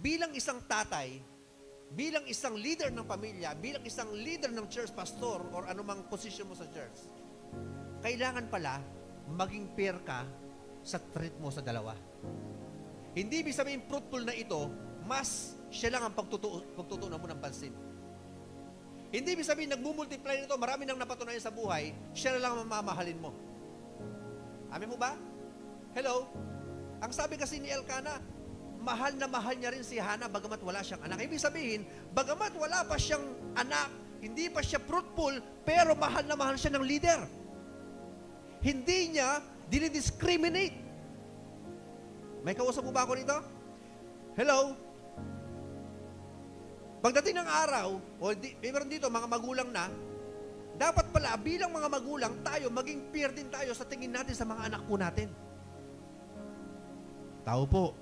bilang isang tatay, bilang isang leader ng pamilya, bilang isang leader ng church, pastor, or anumang position mo sa church, kailangan pala maging fair ka sa treat mo sa dalawa. Hindi ibig sabihin fruitful na ito, mas siya lang ang pagtutuunan mo ng pansin. Hindi ibig sabihin nagmumultiply nito, marami nang napatunayan sa buhay, siya na lang ang mamahalin mo. Amin mo ba? Hello? Ang sabi kasi ni Elkanah, mahal na mahal niya rin si Hannah bagamat wala siyang anak. Ibig sabihin, bagamat wala pa siyang anak, hindi pa siya fruitful, pero mahal na mahal siya ng leader. Hindi niya dinidiscriminate. May kausap mo ba ako rito? Hello? Pagdating ng araw, meron dito mga magulang na, dapat pala bilang mga magulang tayo, maging fair din tayo sa tingin natin sa mga anak po natin. Tao po.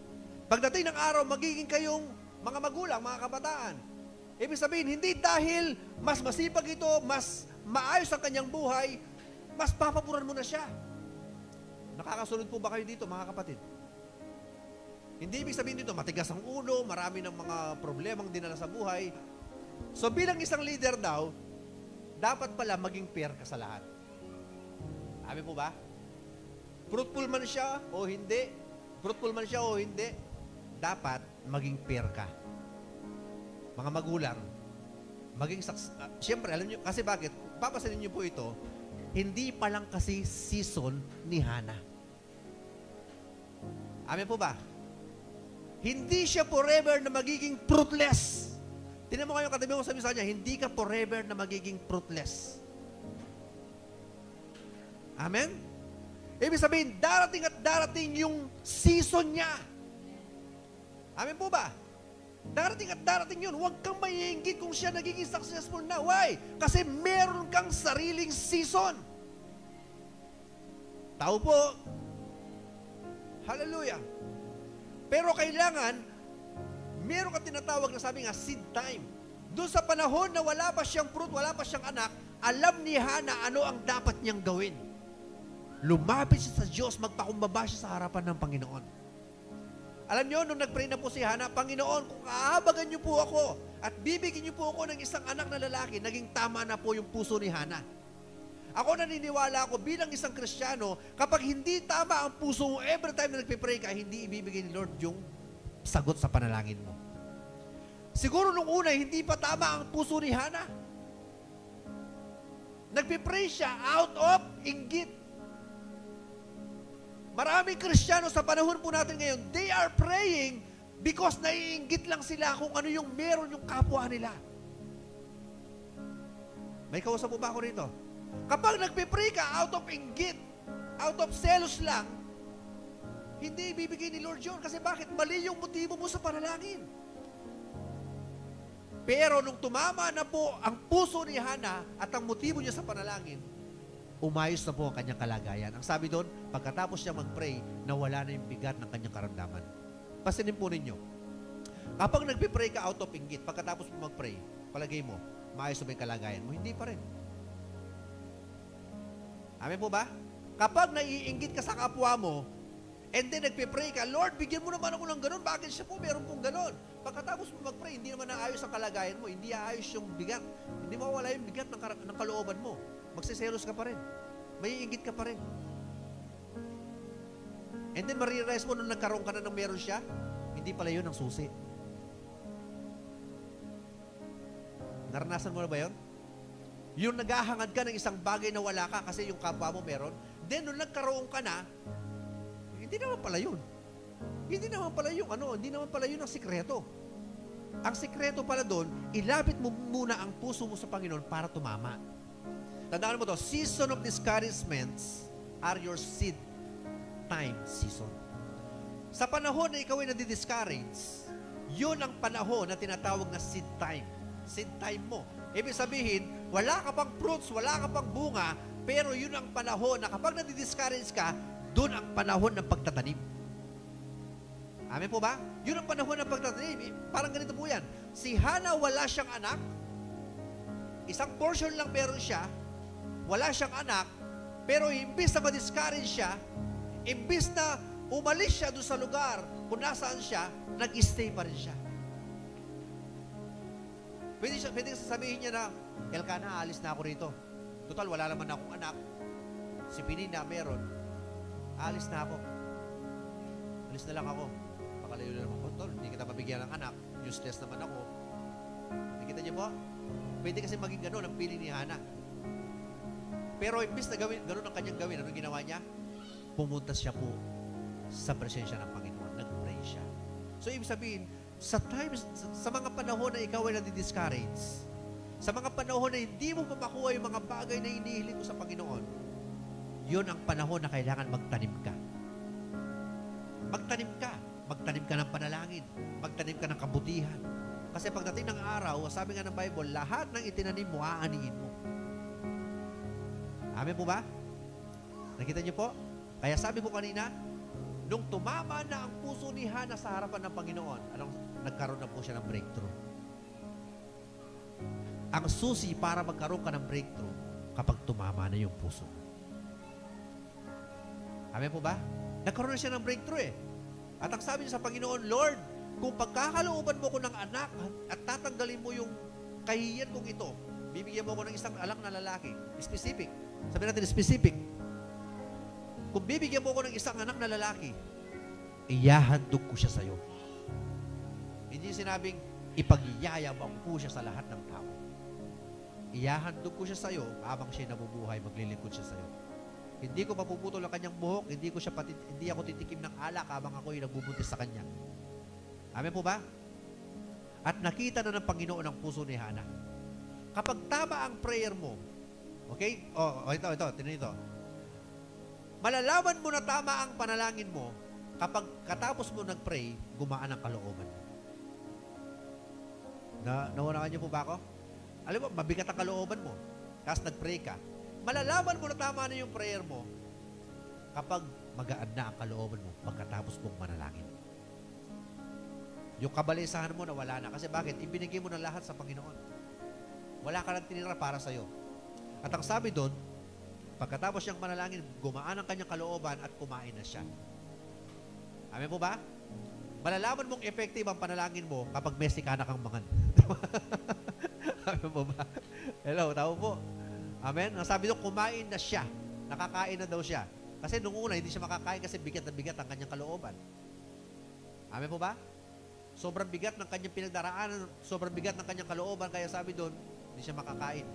Pagdating ng araw, magiging kayong mga magulang, mga kabataan. Ibig sabihin, hindi dahil mas masipag ito, mas maayos ang kanyang buhay, mas papapuran mo na siya. Nakakasunod po ba kayo dito, mga kapatid? Hindi ibig sabihin dito, matigas ang ulo, marami ng mga problemang dinala sa buhay. So bilang isang leader daw, dapat pala maging fair ka sa lahat. Amin po ba? Fruitful man siya o hindi, dapat maging fair ka. Mga magulang, siyempre, alam nyo, kasi bakit? Papasanin nyo po ito, hindi pa lang kasi season ni Hannah. Amin po ba? Hindi siya forever na magiging fruitless. Tingnan mo kayo, katabi mo sabi sa kanya, hindi ka forever na magiging fruitless. Amen? Ibig sabihin, darating at darating yung season niya. Amen po ba? Darating at darating yun. Huwag kang maiinggit kung siya nagiging successful na. Why? Kasi meron kang sariling season. Tao po. Hallelujah. Pero kailangan, meron ka tinatawag na sabi nga, seed time. Doon sa panahon na wala pa siyang fruit, wala pa siyang anak, alam ni Hannah ano ang dapat niyang gawin. Lumapit siya sa Diyos, magpakumbaba siya sa harapan ng Panginoon. Alam niyo, nung nag-pray na po si Hannah, Panginoon, kung aabagan niyo po ako at bibigyan niyo po ako ng isang anak na lalaki, naging tama na po yung puso ni Hannah. Ako naniniwala ako bilang isang Kristiyano, kapag hindi tama ang puso mo, every time na nagpipray ka, hindi ibibigay ni Lord yung sagot sa panalangin mo. Siguro nung una, hindi pa tama ang puso ni Hannah. Nagpipray siya out of inggit. Maraming Kristiyano sa panahon po natin ngayon, they are praying because naiinggit lang sila kung ano yung meron yung kapwa nila. May kausap po ba ako rito? Kapag nagpipray ka out of inggit, out of selos lang, hindi ibibigay ni Lord yun. Kasi bakit? Mali yung motibo mo sa panalangin. Pero nung tumama na po ang puso ni Hannah at ang motibo niya sa panalangin, umayos na po ang kanyang kalagayan. Ang sabi doon, pagkatapos niya mag-pray, nawala na yung bigat ng kanyang karamdaman. Pasinin po ninyo. Kapag nagpipray ka out of inggit, pagkatapos mo mag-pray, palagay mo, maayos na ba yung kalagayan mo? Hindi pa rin. Amen po ba? Kapag naiinggit ka sa kapwa mo, and then nagpipray ka, Lord, bigyan mo naman ako ng ganun. Bakit siya po meron pong ganun? Pagkatapos mo mag-pray, hindi naman naayos ang kalagayan mo. Hindi aayos yung bigat. Hindi mawala yung bigat ng kalooban mo. Magsiselos ka pa rin. Maiinggit ka pa rin. And then marirealize mo nung nagkaroon ka na ng meron siya, hindi pala yun ang susi. Naranasan mo na ba yun? Yung naghahangad ka ng isang bagay na wala ka kasi yung kapwa mo meron, then nung nagkaroon ka na, hindi naman pala yun. Hindi naman pala yung hindi naman pala yun ang sikreto. Ang sikreto pala doon, ilapit mo muna ang puso mo sa Panginoon para tumama. Tandaan mo to, season of discouragements are your seed time season. Sa panahon na ikaw ay nadi-discourage, yun ang panahon na tinatawag na seed time. Seed time mo. Ibig sabihin, wala ka pang fruits, wala ka pang bunga, pero yun ang panahon na kapag nadi-discourage ka, doon ang panahon ng pagtatanim. Amen po ba? Yun ang panahon ng pagtatanim. Parang ganito po yan. Si Hannah wala siyang anak, isang portion lang meron siya, wala siyang anak, pero imbis na ma-discourage siya, imbis na umalis siya doon sa lugar kung nasaan siya, nag-stay pa rin siya. Pwede sasabihin niya na, Elkanah, alis na ako rito. Total, wala naman akong anak. Si Penina, meron. Alis na ako. Alis na lang ako. Pakalayo na naman ko, tol. Hindi kita mabigyan ng anak. Useless naman ako. Nakita niyo po? Pwede kasi maging gano'n ang pili ni Hana. Pero imbis na gano'n ang kanyang gawin, anong ginawa niya? Pumunta siya po sa presensya ng Panginoon. Nag-pray siya. So, ibig sabihin, sa mga panahon na ikaw ay nadi-discourage, sa mga panahon na hindi mo makuha yung mga bagay na hinihiling mo sa Panginoon, yun ang panahon na kailangan magtanim ka. Magtanim ka. Magtanim ka ng panalangin. Magtanim ka ng kabutihan. Kasi pagdating ng araw, sabi nga ng Bible, lahat ng itinanim mo, aanihin mo. Amen po ba? Nakita niyo po? Kaya sabi ko kanina, nung tumama na ang puso ni Hana sa harapan ng Panginoon, nagkaroon na po siya ng breakthrough. Ang susi para magkaroon ka ng breakthrough kapag tumama na yung puso. Amen po ba? Nagkaroon na siya ng breakthrough eh. At ang sabi niya sa Panginoon, Lord, kung pagkakalooban mo ko ng anak at tatanggalin mo yung kahihiyan kong ito, bibigyan mo ko ng isang anak na lalaki. Specific. Sabi natin, specific. Kung bibigyan mo ko ng isang anak na lalaki, iyahandog ko siya sa'yo. Hindi sinabing, ipagyayabang ko siya sa lahat ng tao. Iyahandog ko siya sa'yo, habang siya nabubuhay, maglilingkod siya sa'yo. Hindi ko mapuputol ang kanyang buhok, hindi ako titikim ng alak habang ako'y nagbubuntis sa kanya. Amen po ba? At nakita na ng Panginoon ang puso ni Hana. Kapag tama ang prayer mo, okay? Ito, tinan ito. Malalaman mo na tama ang panalangin mo kapag katapos mo nag-pray, gumaan ang kalooban mo. Naunawaan niyo po ba ako? Alam mo, mabigat ang kalooban mo. Tapos nag-pray ka. Malalaman mo na tama na yung prayer mo kapag magaan na ang kalooban mo pagkatapos mong manalangin. Yung kabalisahan mo na wala na. Kasi bakit? Ibinigay mo na lahat sa Panginoon. Wala ka lang tinira para sa'yo. At ang sabi doon, pagkatapos siyang manalangin, gumaan ang kanyang kalooban at kumain na siya. Amen po ba? Malalaman mong effective ang panalangin mo kapag may sikana kang mangan. Amen po ba? Hello, tao po. Amen? Ang sabi doon, kumain na siya. Nakakain na daw siya. Kasi nung una, hindi siya makakain kasi bigat na bigat ang kanyang kalooban. Amen po ba? Sobrang bigat ng kanyang pinagdaraanan, sobrang bigat ng kanyang kalooban, kaya sabi doon, hindi siya makakain.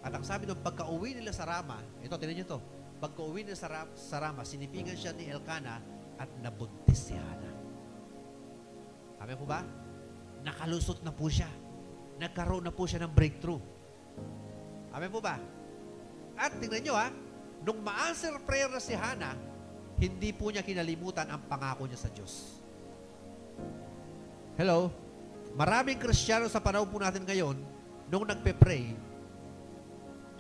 At ang sabi doon, pagka-uwi nila sa Rama, ito, tinan nyo to, pagka-uwi nila sa Rama, sinipigan siya ni Elkanah at nabuntis si Hana. Amen po ba? Nakalusot na po siya. Nagkaroon na po siya ng breakthrough. Amen po ba? At tingnan nyo nung ma-answer prayer na si Hana, hindi po niya kinalimutan ang pangako niya sa Diyos. Hello? Maraming Kristiyano sa panahon po natin ngayon, nung nagpe-pray,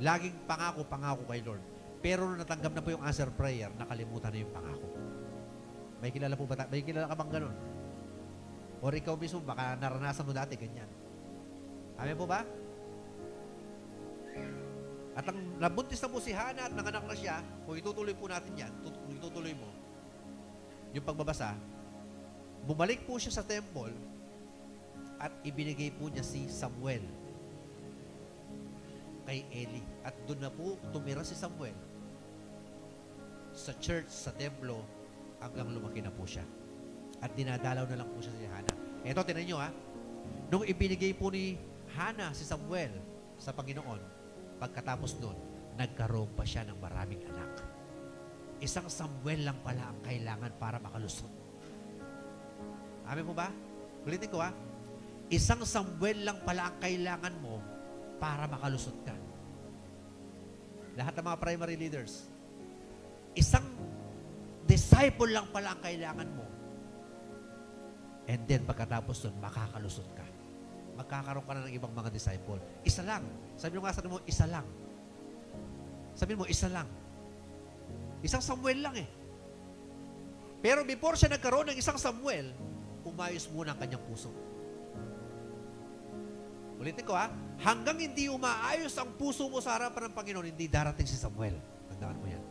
laging pangako kay Lord. Pero nung natanggap na po yung answer prayer, nakalimutan na yung pangako. May kilala po ba? May kilala ka bang ganun? Or ikaw mismo, baka naranasan mo dati, ganyan. Amen po ba? At ang nabuntis na po si Hana at nanganak na siya, kung itutuloy po natin yan, kung itutuloy mo, yung pagbabasa, bumalik po siya sa temple at ibinigay po niya si Samuel kay Eli. At doon na po tumira si Samuel sa church, sa templo, hanggang lumaki na po siya. At dinadalaw na lang po siya si Hana. Eto, tinan nyo nung ibinigay po ni Hana si Samuel sa Panginoon, pagkatapos nun, nagkaroon pa siya ng maraming anak. Isang Samuel lang pala ang kailangan para makalusot. Amen po ba? Ulitin ko Isang Samuel lang pala ang kailangan mo para makalusot ka. Lahat ng mga primary leaders. Isang disciple lang pala ang kailangan mo. And then pagkatapos nun, makakalusot ka. Magkakaroon ka na ng ibang mga disciple. Isa lang. Sabi mo, isa lang. Sabi mo, isa lang. Isang Samuel lang Pero before siya nagkaroon ng isang Samuel, umayos muna ang kanyang puso. Ulitin ko hanggang hindi umaayos ang puso mo sa harapan ng Panginoon, hindi darating si Samuel. Tandaan mo yan.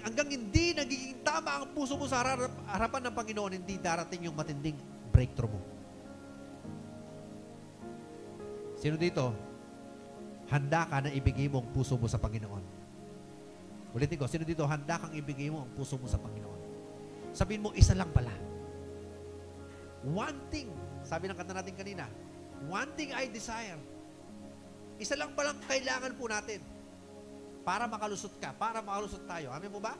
Hanggang hindi nagiging tama ang puso mo sa harapan ng Panginoon, hindi darating yung matinding breakthrough mo. Sino dito? Handa ka na ibigay mo ang puso mo sa Panginoon. Ulitin ko, sino dito handa kang ibigay mo ang puso mo sa Panginoon? Sabihin mo, isa lang pala. One thing, sabi ng kanta natin kanina, one thing I desire. Isa lang palang kailangan po natin para makalusot ka, para makalusot tayo. Amin mo ba?